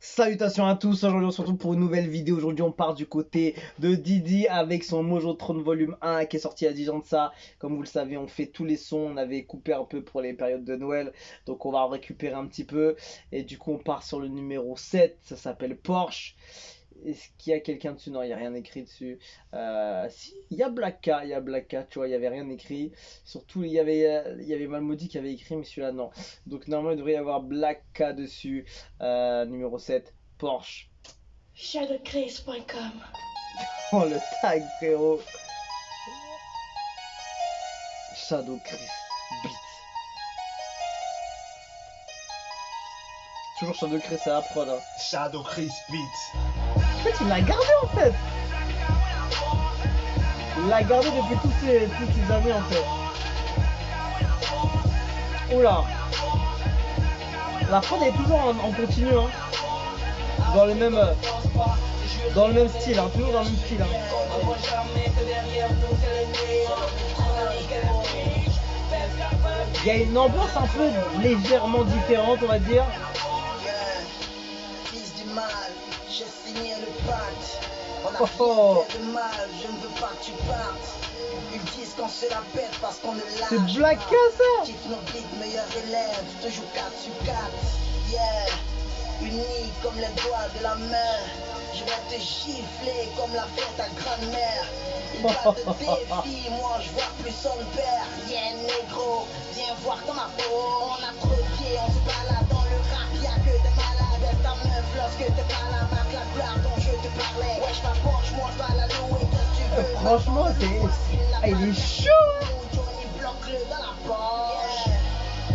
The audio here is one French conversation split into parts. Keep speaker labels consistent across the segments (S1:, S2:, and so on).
S1: Salutations à tous, aujourd'hui on se retrouve pour une nouvelle vidéo. Aujourd'hui on part du côté de Didi avec son Mojotron volume 1 qui est sorti il y a 10 ans de ça. Comme vous le savez, on fait tous les sons, on avait coupé un peu pour les périodes de Noël, donc on va en récupérer un petit peu. Et du coup on part sur le numéro 7, ça s'appelle Porsche. Est-ce qu'il y a quelqu'un dessus? Non, il n'y a rien écrit dessus. Si, il y a Black K, tu vois, il n'y avait rien écrit. Surtout, il y avait Malmody qui avait écrit, mais celui-là, non. Donc, normalement, il devrait y avoir Black K dessus. Numéro 7, Porsche.
S2: Shadowcraze.com.
S1: Oh, le tag, frérot. Shadow Chris Beat. Toujours Shadow Chris à la prod. Hein.
S3: Shadow Chris Beat.
S1: En fait, il l'a gardé en fait. Il l'a gardé depuis toutes ces années en fait. Oula. La prod est toujours en continu hein. Dans le même style, hein. Toujours dans le même style. Hein. Il y a une ambiance un peu légèrement différente, on va dire.
S4: Fils du mal, j'ai signé le pacte. On a
S1: Oh.
S4: fait de mal, je ne veux pas que tu partes. Ils disent qu'on se la pète parce qu'on ne lâche
S1: C'est Black K ça.
S4: Quitte nos beats, meilleur élève, toujours 4 sur 4. Yeah, unis comme les doigts de la main. Je vais te gifler comme l'a fait ta grand-mère. Il pas de défi, moi je vois plus son père. Viens négro, viens voir dans ma peau. On a trop de pieds, on se balade dans le rap. Y'a que des malades, elle ta meuf lorsque t'es pas la marque, la gloire dont je te parlais. Wesh ma Porsche, moi je dois la louer, qu'est-ce que tu veux?
S1: Franchement, il est chaud.
S4: Johnny bloque-le dans la poche.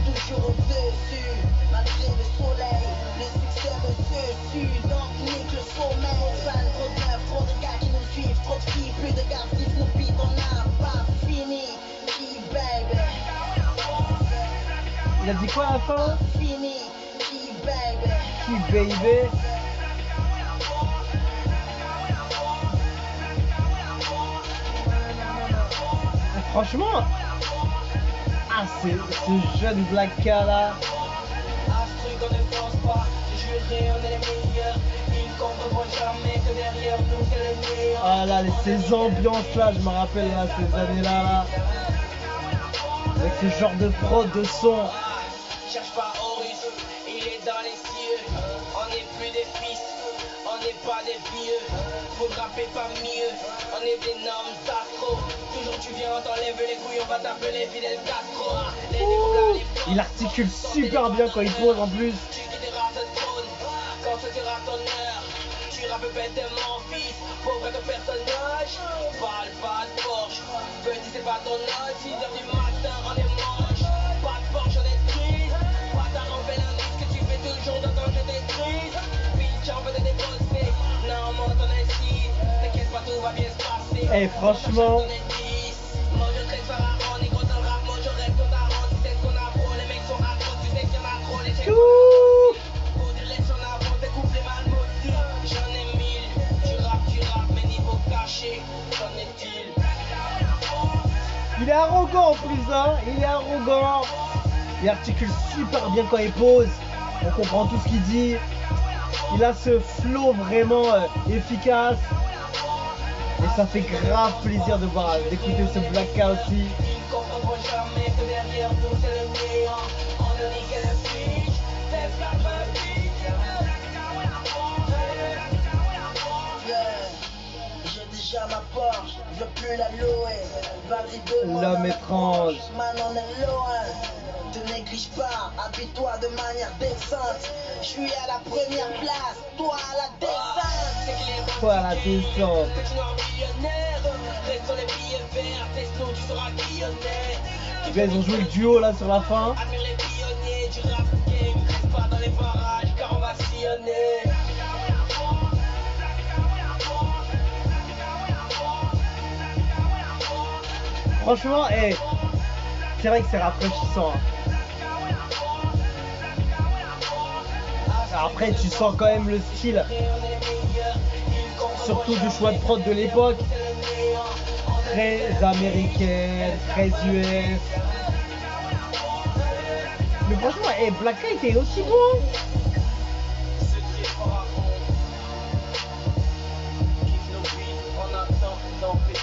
S4: Toujours au-dessus, malgré le soleil. Le succès me suit, donc nique le sommeil. Trop de fans, trop de meufs, trop de gars qui nous suivent. Trop de filles, plus de gars qui nous pitent. On n'a pas fini, qui baby.
S1: Il a dit quoi à la fin?
S4: Fini, qui baby.
S1: Qui baby. Franchement, ce jeune Black K là.
S2: Astruc, on ne pense pas, j'ai juré, on est les meilleurs. Ils comprendront jamais que derrière nous, c'est le néant.
S1: Ah là, ces ambiances là, je me rappelle là, ces années là. Avec ce genre de prod, de son.
S2: Cherche pas Horus, il est dans les cieux. On n'est plus des fils, on n'est pas des vieux. Faut rapper pas mieux, on est des normes sacro. Toujours tu viens, on t'enlève les couilles, on va t'appeler Fidel Castro. Les négros, les
S1: Il articule super bien quand il pose en plus.
S2: tu quitteras ce trône quand ce sera ton heure. Tu rappes bêtement, fils, pauvre ton personnage. Parle pas de Porsche, petit c'est pas ton âge. 6h du matin, on est moche. Pas de Porsche, on est triste. Pas ta rampe l'indice que tu fais toujours dans ton jeu des crises. Bitch, on veut te déposer. Non, monte ton incite. T'inquiète pas, tout va bien se passer.
S1: Eh, franchement.
S2: Moi je traite Pharaon, négro dans le rap, moi je rêve ton daron. Tu sais ce qu'on a pro, les mecs sont atroces, tu sais qu'il y en a trop, les chefs.
S1: Ouh.
S2: Faut direction avant, tes coups les mal maudits. J'en ai 1000, tu rappes, mais niveau caché, qu'en est-il?
S1: Il est arrogant en plus, hein. Il est arrogant. Il articule super bien quand il pose. On comprend tout ce qu'il dit. Il a ce flow vraiment efficace. Et ça fait grave plaisir d'écouter ce Black K aussi.
S2: Ils comprendront jamais que derrière nous c'est le néant. On ne dit que le fiche, c'est pas ma vie.
S4: Yeah, j'ai déjà ma Porsche, je veux plus la louer. Vas-y donne-moi
S1: L'homme
S4: ma
S1: étrange.
S4: Porsche, man on est loin. Te néglige pas, habille-toi de manière décente. Je suis à la première place, toi à la descente.
S2: C'est clair,
S1: Quoi la descente.
S2: petit noir millionnaire. Reste sur les billets verts, tes slow, tu seras guillonné.
S1: Là, ils ont joué le duo là sur la fin.
S2: Admire les pionniers du rap game, reste pas dans les parages car on va sillonner.
S1: Franchement, c'est vrai que c'est rafraîchissant. Hein. Après, tu sens quand même le style, surtout du choix de prod de l'époque, très américaine, très US. Mais franchement, Black K était aussi bon.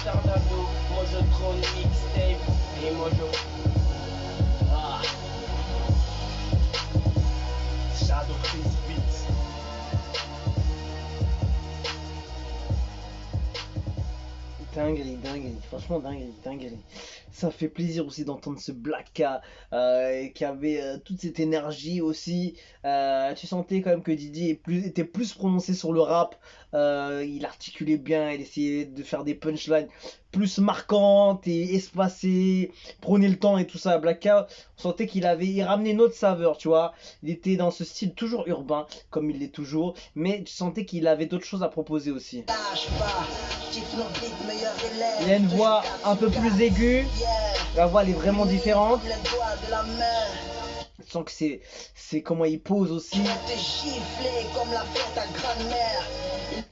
S2: retardado. Moi je trône mixtape et moi je... Ah. Shadow Chris Beats.
S1: Dinguerie, dinguerie, franchement dinguerie, dinguerie. Ça fait plaisir aussi d'entendre ce Black K qui avait toute cette énergie aussi. Tu sentais quand même que Didi était plus prononcé sur le rap. Il articulait bien, il essayait de faire des punchlines plus marquantes et espacées. Prenait le temps et tout ça. Black K, on sentait il ramenait une autre saveur, tu vois. Il était dans ce style toujours urbain, comme il l'est toujours, mais tu sentais qu'il avait d'autres choses à proposer aussi. Il a une voix un peu plus aiguë, la voix elle est vraiment différente. Je sens que c'est comment il pose aussi.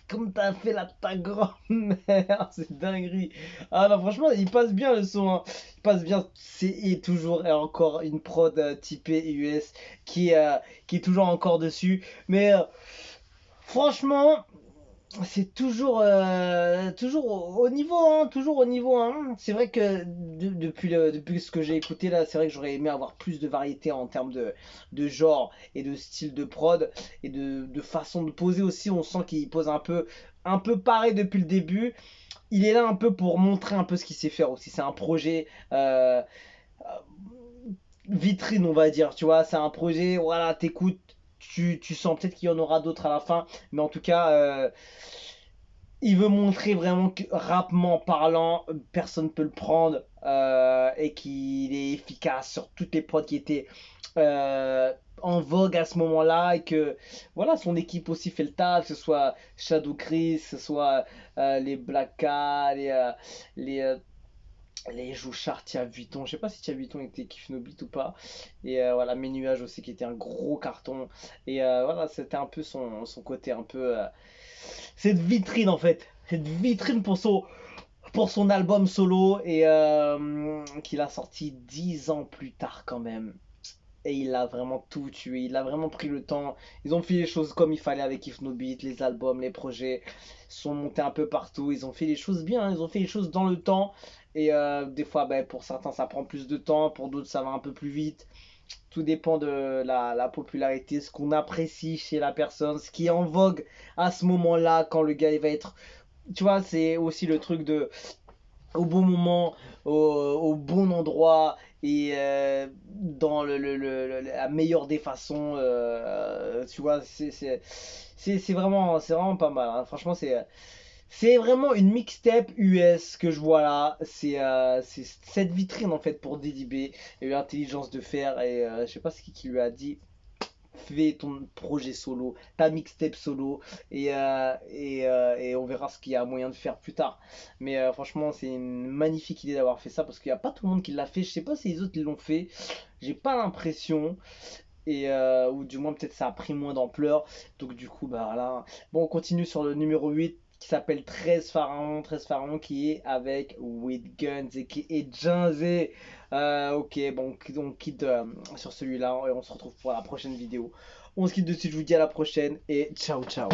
S1: Comme t'as fait ta grand-mère, c'est dinguerie. Ah non, franchement, il passe bien le son, hein. Il passe bien. Et toujours et encore une prod typée US qui est toujours encore dessus. Mais franchement, c'est toujours au niveau, hein, toujours au niveau, hein. C'est vrai que depuis ce que j'ai écouté là, c'est vrai que j'aurais aimé avoir plus de variété en termes de genre et de style de prod et de façon de poser aussi. On sent qu'il pose un peu pareil depuis le début. Il est là un peu pour montrer un peu ce qu'il sait faire aussi. C'est un projet vitrine, on va dire, tu vois. C'est un projet, voilà, t'écoutes. Tu sens peut-être qu'il y en aura d'autres à la fin, mais en tout cas, il veut montrer vraiment que rapement parlant, personne peut le prendre et qu'il est efficace sur toutes les prods qui étaient en vogue à ce moment-là et que voilà, son équipe aussi fait le taf, que ce soit Shadow Chris, que ce soit les Black K, les Jouchard, Tia Vuitton, je sais pas si Tia Vuitton était Kiff No Beat ou pas. Et voilà, Mes Nuages aussi qui était un gros carton. Et voilà, c'était un peu son côté un peu. Cette vitrine en fait. Cette vitrine pour son album solo et qu'il a sorti 10 ans plus tard quand même. Et il a vraiment tout tué, il a vraiment pris le temps. Ils ont fait les choses comme il fallait avec If No Beat, les albums, les projets sont montés un peu partout. Ils ont fait les choses bien, hein. Ils ont fait les choses dans le temps. Et des fois, ben, pour certains, ça prend plus de temps, pour d'autres, ça va un peu plus vite. Tout dépend de la popularité, ce qu'on apprécie chez la personne, ce qui est en vogue à ce moment-là, quand le gars il va être. Tu vois, c'est aussi le truc de au bon moment, au bon endroit et dans la meilleure des façons. Tu vois, c'est vraiment pas mal, hein. Franchement, c'est vraiment une mixtape US que je vois là. C'est cette vitrine en fait pour DDB. Il a eu l'intelligence de faire et je sais pas ce qui lui a dit. Fais ton projet solo, ta mixtape solo et on verra ce qu'il y a moyen de faire plus tard. Mais franchement, c'est une magnifique idée d'avoir fait ça parce qu'il n'y a pas tout le monde qui l'a fait. Je sais pas si les autres l'ont fait, j'ai pas l'impression. Et ou du moins peut-être ça a pris moins d'ampleur. Donc du coup, bah voilà. Bon, on continue sur le numéro 8 qui s'appelle 13 Pharaon. 13 Pharaon qui est avec With Guns et qui est Jinzé. Ok, bon, on quitte sur celui-là et on se retrouve pour la prochaine vidéo. On se quitte dessus, je vous dis à la prochaine et ciao ciao.